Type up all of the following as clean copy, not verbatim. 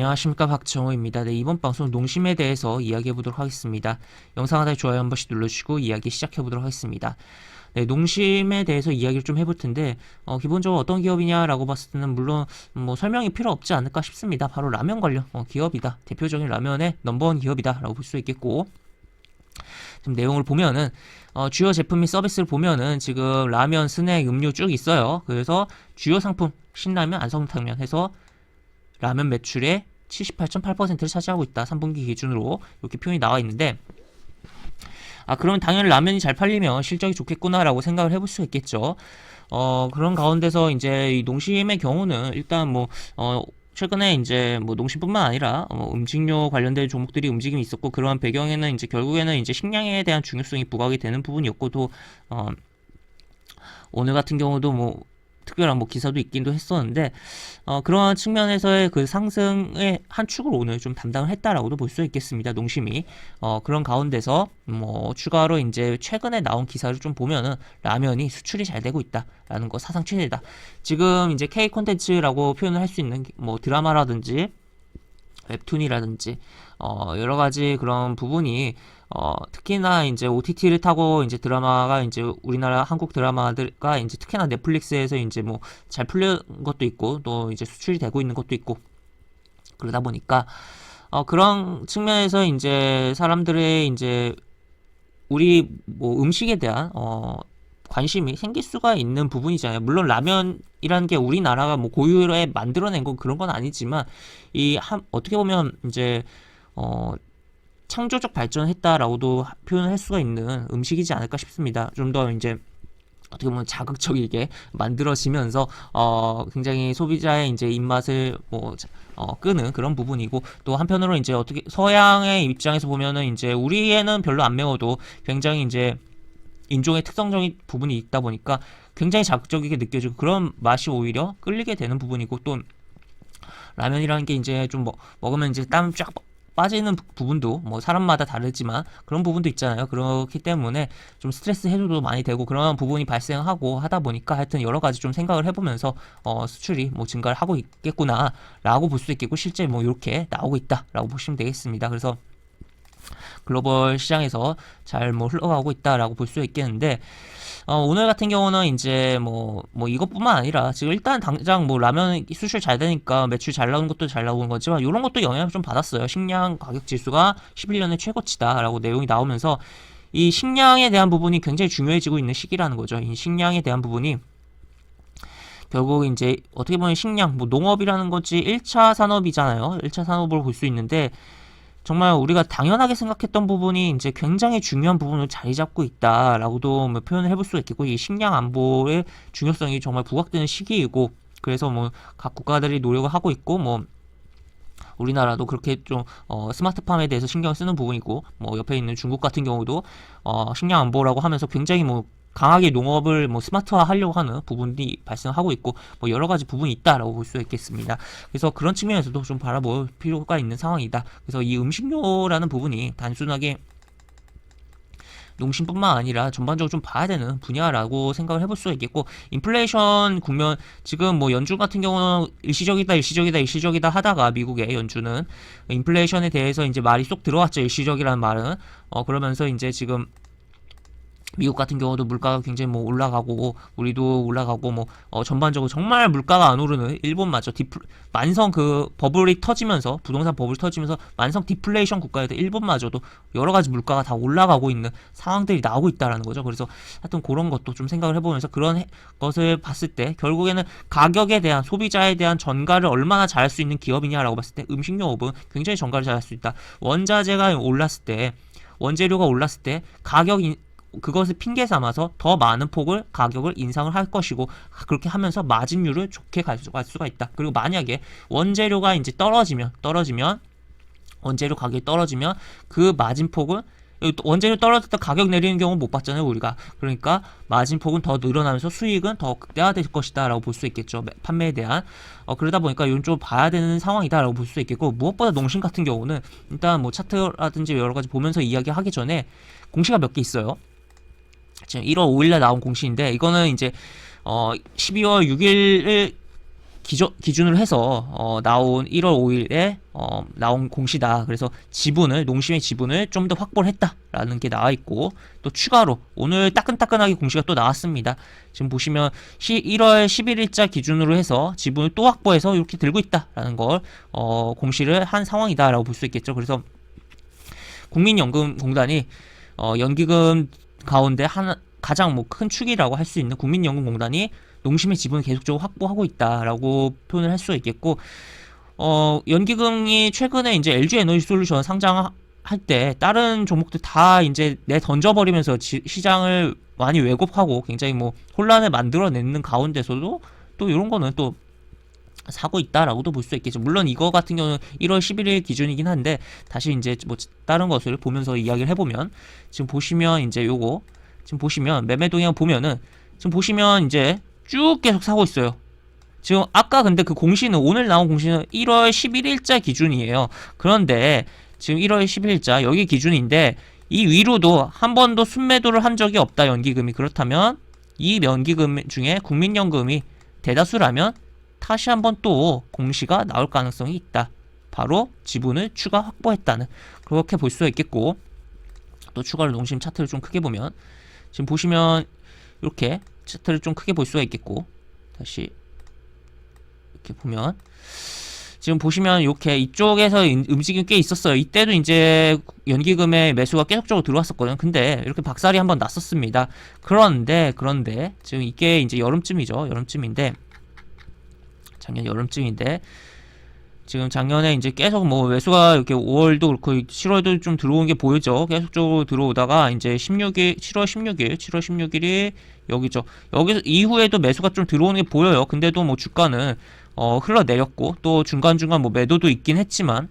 안녕하십니까, 박정호입니다. 네, 이번 방송 농심에 대해서 이야기해 보도록 하겠습니다. 영상 하단에 좋아요 한 번씩 눌러주시고 이야기 시작해 보도록 하겠습니다. 네, 농심에 대해서 이야기를 좀 해볼 텐데 기본적으로 어떤 기업이냐라고 봤을 때는 물론 뭐 설명이 필요 없지 않을까 싶습니다. 바로 라면 관련 기업이다. 대표적인 라면의 넘버원 기업이다라고 볼 수 있겠고, 지금 내용을 보면은 주요 제품 및 서비스를 보면은 지금 라면, 스낵, 음료 쭉 있어요. 그래서 주요 상품 신라면, 안성탕면 해서 라면 매출의 78.8%를 차지하고 있다. 3분기 기준으로 이렇게 표현이 나와 있는데, 그러면 당연히 라면이 잘 팔리면 실적이 좋겠구나라고 생각을 해볼 수 있겠죠. 그런 가운데서 이제 이 농심의 경우는 일단 최근에 이제 농심뿐만 아니라 음식료 관련된 종목들이 움직임이 있었고, 그러한 배경에는 이제 결국에는 이제 식량에 대한 중요성이 부각이 되는 부분이었고, 또 오늘 같은 경우도 특별한 기사도 있기도 했었는데, 그러한 측면에서의 그 상승의 한 축을 오늘 좀 담당을 했다라고도 볼 수 있겠습니다. 농심이. 그런 가운데서 추가로 이제 최근에 나온 기사를 좀 보면은 라면이 수출이 잘 되고 있다라는 거 사상 최대다. 지금 이제 K 콘텐츠라고 표현을 할 수 있는 드라마라든지 웹툰이라든지 여러 가지 그런 부분이 특히나 이제 OTT를 타고 이제 드라마가 이제 우리나라 한국 드라마들과 이제 특히나 넷플릭스에서 이제 잘 풀린 것도 있고, 또 이제 수출이 되고 있는 것도 있고, 그러다 보니까 그런 측면에서 이제 사람들의 이제 우리 음식에 대한 관심이 생길 수가 있는 부분이잖아요. 물론 라면이라는 게 우리나라가 고유에 만들어낸 건 그런 건 아니지만, 어떻게 보면 이제 창조적 발전을 했다라고도 표현을 할 수가 있는 음식이지 않을까 싶습니다. 좀 더 이제 어떻게 보면 자극적이게 만들어지면서 굉장히 소비자의 이제 입맛을 끄는 그런 부분이고, 또 한편으로 이제 어떻게 서양의 입장에서 보면은 이제 우리에는 별로 안 매워도 굉장히 이제 인종의 특성적인 부분이 있다 보니까 굉장히 자극적이게 느껴지고, 그런 맛이 오히려 끌리게 되는 부분이고, 또 라면이라는 게 이제 좀 먹으면 이제 땀 쫙 빠지는 부분도 사람마다 다르지만 그런 부분도 있잖아요. 그렇기 때문에 좀 스트레스 해소도 많이 되고 그런 부분이 발생하고 하다 보니까 하여튼 여러 가지 좀 생각을 해보면서 수출이 증가를 하고 있겠구나 라고 볼 수 있겠고, 실제 이렇게 나오고 있다 라고 보시면 되겠습니다. 그래서 글로벌 시장에서 잘 흘러가고 있다라고 볼 수 있겠는데, 오늘 같은 경우는 이제 이것뿐만 아니라 지금 일단 당장 라면 수출 잘 되니까 매출 잘 나오는 것도 잘 나오는 거지만, 이런 것도 영향을 좀 받았어요. 식량 가격 지수가 11년의 최고치다라고 내용이 나오면서 이 식량에 대한 부분이 굉장히 중요해지고 있는 시기라는 거죠. 이 식량에 대한 부분이 결국 이제 어떻게 보면 식량, 농업이라는 것이 1차 산업이잖아요. 1차 산업으로 볼 수 있는데, 정말 우리가 당연하게 생각했던 부분이 이제 굉장히 중요한 부분을 자리 잡고 있다라고도 표현을 해볼 수가 있겠고, 이 식량 안보의 중요성이 정말 부각되는 시기이고, 그래서 각 국가들이 노력을 하고 있고, 우리나라도 그렇게 좀 스마트팜에 대해서 신경을 쓰는 부분이고, 옆에 있는 중국 같은 경우도 식량 안보라고 하면서 굉장히 강하게 농업을 스마트화 하려고 하는 부분이 발생하고 있고, 여러 가지 부분이 있다라고 볼 수 있겠습니다. 그래서 그런 측면에서도 좀 바라볼 필요가 있는 상황이다. 그래서 이 음식료라는 부분이 단순하게 농심뿐만 아니라 전반적으로 좀 봐야 되는 분야라고 생각을 해볼 수가 있겠고, 인플레이션 국면, 지금 연준 같은 경우는 일시적이다 하다가, 미국의 연준은 인플레이션에 대해서 이제 말이 쏙 들어왔죠. 일시적이라는 말은. 그러면서 이제 지금 미국 같은 경우도 물가가 굉장히 올라가고, 우리도 올라가고, 전반적으로 정말 물가가 안 오르는 일본마저 만성 버블이 터지면서, 부동산 버블이 터지면서 만성 디플레이션 국가에도 일본마저도 여러 가지 물가가 다 올라가고 있는 상황들이 나오고 있다라는 거죠. 그래서 하여튼 그런 것도 좀 생각을 해보면서, 그런 것을 봤을 때 결국에는 가격에 대한, 소비자에 대한 전가를 얼마나 잘할 수 있는 기업이냐라고 봤을 때 음식료업은 굉장히 전가를 잘할 수 있다. 원자재가 올랐을 때, 원재료가 올랐을 때 그것을 핑계 삼아서 더 많은 폭을 가격을 인상을 할 것이고, 그렇게 하면서 마진율을 좋게 갈 수가 있다. 그리고 만약에 원재료가 이제 원재료 가격이 떨어지면 그 마진폭은, 원재료 떨어질 때 가격 내리는 경우 못 봤잖아요, 우리가. 그러니까 마진폭은 더 늘어나면서 수익은 더 극대화될 것이다 라고 볼 수 있겠죠, 판매에 대한. 그러다 보니까 이건 좀 봐야 되는 상황이다 라고 볼 수 있겠고, 무엇보다 농심 같은 경우는 일단 차트라든지 여러 가지 보면서 이야기하기 전에 공시가 몇 개 있어요. 지금 1월 5일날 나온 공시인데, 이거는 이제 12월 6일 기준으로 해서 나온 1월 5일에 나온 공시다. 그래서 지분을 농심의 지분을 좀 더 확보를 했다라는 게 나와 있고, 또 추가로 오늘 따끈따끈하게 공시가 또 나왔습니다. 지금 보시면 1월 11일자 기준으로 해서 지분을 또 확보해서 이렇게 들고 있다라는 걸 공시를 한 상황이다라고 볼 수 있겠죠. 그래서 국민연금공단이 연기금 가운데 가장 뭐 큰 축이라고 할 수 있는 국민연금공단이 농심의 지분을 계속적으로 확보하고 있다라고 표현을 할 수가 있겠고, 연기금이 최근에 이제 LG에너지솔루션 상장할 때 다른 종목들 다 이제 던져버리면서 시장을 많이 왜곡하고 굉장히 뭐 혼란을 만들어내는 가운데서도 또 이런 거는 또 사고 있다라고도 볼 수 있겠죠. 물론 이거 같은 경우는 1월 11일 기준이긴 한데, 다시 이제 뭐 다른 것을 보면서 이야기를 해보면, 지금 보시면 이제 요거 지금 보시면 매매 동향 보면은 지금 보시면 이제 쭉 계속 사고 있어요. 지금 아까 근데 그 공시는, 오늘 나온 공시는 1월 11일자 기준이에요. 그런데 지금 1월 11일자 여기 기준인데, 이 위로도 한 번도 순매도를 한 적이 없다, 연기금이. 그렇다면 이 연기금 중에 국민연금이 대다수라면 다시 한번 또 공시가 나올 가능성이 있다. 바로 지분을 추가 확보했다는, 그렇게 볼 수가 있겠고, 또 추가로 농심 차트를 좀 크게 보면 지금 보시면 이렇게 차트를 좀 크게 볼 수가 있겠고, 다시 이렇게 보면 지금 보시면 이렇게 이쪽에서 움직임이 꽤 있었어요. 이때도 이제 연기금의 매수가 계속적으로 들어왔었거든요. 근데 이렇게 박살이 한번 났었습니다. 그런데 지금 이게 이제 여름쯤이죠. 작년 여름쯤인데, 지금 작년에 이제 계속 뭐 매수가 이렇게 5월도 그렇고 7월도 좀 들어온 게 보이죠. 계속적으로 들어오다가 이제 7월 16일이 여기죠. 여기서 이후에도 매수가 좀 들어오는 게 보여요. 근데도 뭐 주가는 흘러내렸고, 또 중간중간 뭐 매도도 있긴 했지만,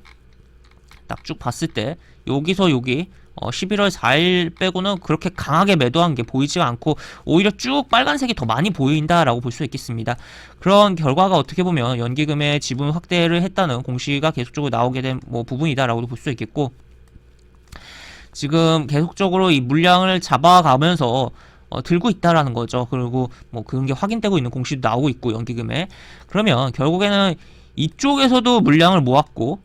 딱 쭉 봤을 때 여기서 여기 11월 4일 빼고는 그렇게 강하게 매도한 게 보이지가 않고, 오히려 쭉 빨간색이 더 많이 보인다라고 볼 수 있겠습니다. 그런 결과가 어떻게 보면 연기금의 지분 확대를 했다는 공시가 계속적으로 나오게 된 뭐 부분이다라고도 볼 수 있겠고, 지금 계속적으로 이 물량을 잡아가면서 들고 있다라는 거죠. 그리고 뭐 그런 게 확인되고 있는 공시도 나오고 있고, 연기금에. 그러면 결국에는 이쪽에서도 물량을 모았고,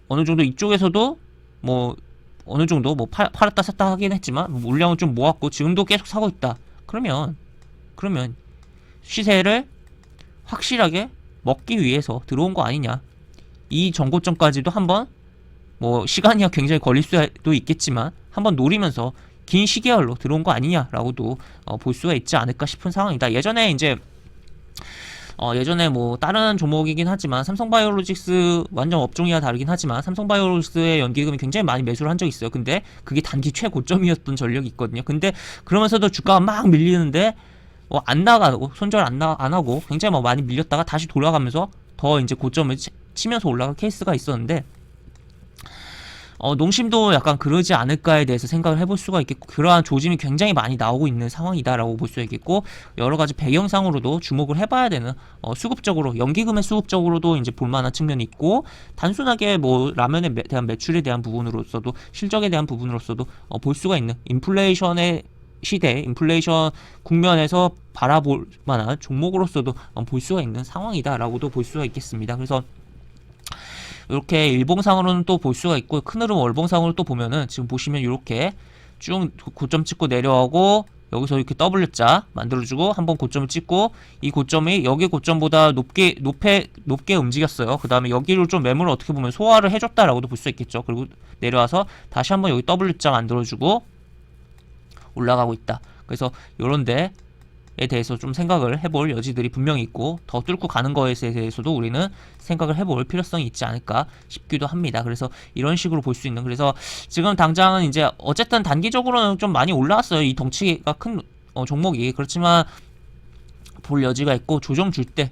어느 정도 이쪽에서도 뭐 어느 정도 뭐 팔았다 샀다 하긴 했지만 물량을 좀 모았고 지금도 계속 사고 있다. 그러면 시세를 확실하게 먹기 위해서 들어온 거 아니냐. 이 정고점까지도 한번, 뭐 시간이 굉장히 걸릴 수도 있겠지만 한번 노리면서 긴 시계열로 들어온 거 아니냐라고도 볼 수가 있지 않을까 싶은 상황이다. 예전에 뭐 다른 종목이긴 하지만, 삼성바이오로직스 완전 업종이야 다르긴 하지만 삼성바이오로직스의 연기금이 굉장히 많이 매수를 한 적이 있어요. 근데 그게 단기 최고점이었던 전력이 있거든요. 근데 그러면서도 주가가 막 밀리는데 안 나가고, 손절 안 하고 굉장히 뭐 많이 밀렸다가 다시 돌아가면서 더 이제 고점을 치면서 올라간 케이스가 있었는데, 농심도 약간 그러지 않을까에 대해서 생각을 해볼 수가 있겠고, 그러한 조짐이 굉장히 많이 나오고 있는 상황이다라고 볼 수 있겠고, 여러가지 배경상으로도 주목을 해봐야 되는, 수급적으로, 연기금의 수급적으로도 이제 볼만한 측면이 있고, 단순하게 뭐 라면에 대한 매출에 대한 부분으로서도, 실적에 대한 부분으로서도 볼 수가 있는, 인플레이션의 시대, 인플레이션 국면에서 바라볼 만한 종목으로서도 볼 수가 있는 상황이다라고도 볼 수가 있겠습니다. 그래서 이렇게 일봉상으로는 또 볼 수가 있고, 큰 흐름 월봉상으로 또 보면은 지금 보시면 이렇게 쭉 고점 찍고 내려가고, 여기서 이렇게 W자 만들어주고 한번 고점을 찍고, 이 고점이 여기 고점보다 높게 움직였어요. 그 다음에 여기를 좀 매물을 어떻게 보면 소화를 해줬다라고도 볼 수 있겠죠. 그리고 내려와서 다시 한번 여기 W자 만들어주고 올라가고 있다. 그래서 요런데 에 대해서 좀 생각을 해볼 여지들이 분명히 있고, 더 뚫고 가는 거에 대해서도 우리는 생각을 해볼 필요성이 있지 않을까 싶기도 합니다. 그래서 이런 식으로 볼 수 있는, 그래서 지금 당장은 이제 어쨌든 단기적으로는 좀 많이 올라왔어요. 이 덩치가 큰 종목이. 그렇지만 볼 여지가 있고, 조정 줄 때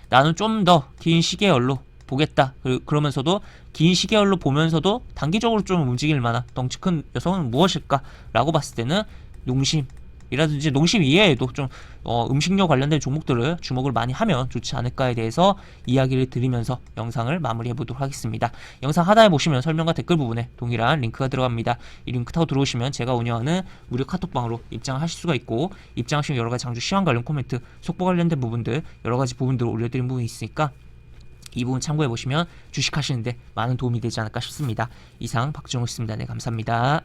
나는 좀 더 긴 시계열로 보겠다. 그러면서도 긴 시계열로 보면서도 단기적으로 좀 움직일 만한 덩치 큰 녀석은 무엇일까 라고 봤을 때는 농심 이라든지 농심 이외에도 좀 음식료 관련된 종목들을 주목을 많이 하면 좋지 않을까에 대해서 이야기를 드리면서 영상을 마무리해 보도록 하겠습니다. 영상 하단에 보시면 설명과 댓글 부분에 동일한 링크가 들어갑니다. 이 링크 타고 들어오시면 제가 운영하는 무료 카톡방으로 입장하실 수가 있고, 입장하시면 여러가지 장주 시황 관련 코멘트, 속보 관련된 부분들 여러가지 부분들을 올려드린 부분이 있으니까 이 부분 참고해보시면 주식하시는데 많은 도움이 되지 않을까 싶습니다. 이상 박정우였습니다. 네, 감사합니다.